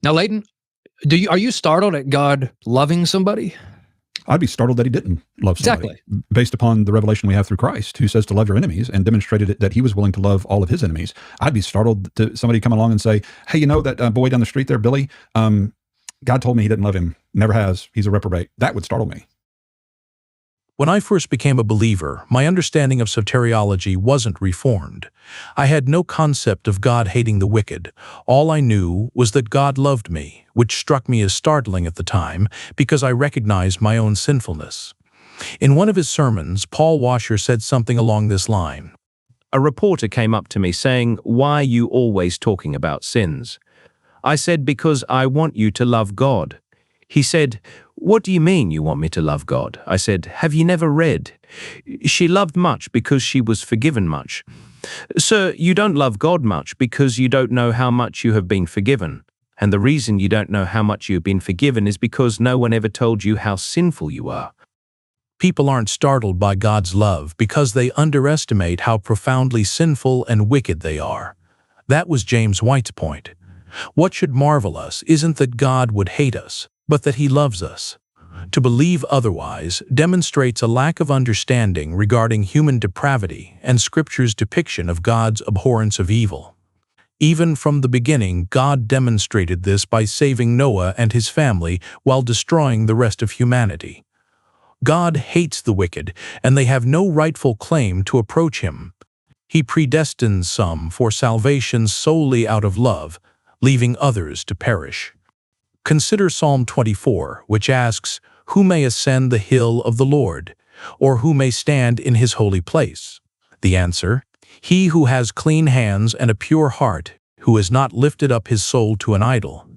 Now, Leighton, are you startled at God loving somebody? I'd be startled that he didn't love somebody. Exactly. Based upon the revelation we have through Christ, who says to love your enemies and demonstrated that he was willing to love all of his enemies. I'd be startled to somebody come along and say, hey, you know that boy down the street there, Billy, God told me he didn't love him, never has, he's a reprobate. That would startle me. When I first became a believer, my understanding of soteriology wasn't reformed. I had no concept of God hating the wicked. All I knew was that God loved me, which struck me as startling at the time because I recognized my own sinfulness. In one of his sermons, Paul Washer said something along this line. A reporter came up to me saying, "Why are you always talking about sins?" I said, "Because I want you to love God." He said, "What do you mean you want me to love God?" I said, "Have you never read? She loved much because she was forgiven much." "Sir, you don't love God much because you don't know how much you have been forgiven. And the reason you don't know how much you have been forgiven is because no one ever told you how sinful you are." People aren't startled by God's love because they underestimate how profoundly sinful and wicked they are. That was James White's point. What should marvel us isn't that God would hate us, but that he loves us. To believe otherwise demonstrates a lack of understanding regarding human depravity and Scripture's depiction of God's abhorrence of evil. Even from the beginning, God demonstrated this by saving Noah and his family while destroying the rest of humanity. God hates the wicked, and they have no rightful claim to approach him. He predestines some for salvation solely out of love, leaving others to perish. Consider Psalm 24, which asks, "Who may ascend the hill of the Lord? Or who may stand in his holy place?" The answer, he who has clean hands and a pure heart, who has not lifted up his soul to an idol.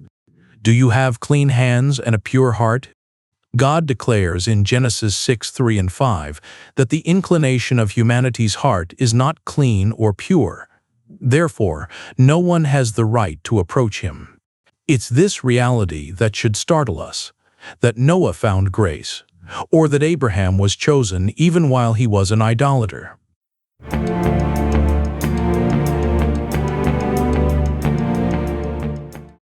Do you have clean hands and a pure heart? God declares in Genesis 6:3 and 5 that the inclination of humanity's heart is not clean or pure. Therefore, no one has the right to approach him. It's this reality that should startle us, that Noah found grace, or that Abraham was chosen even while he was an idolater.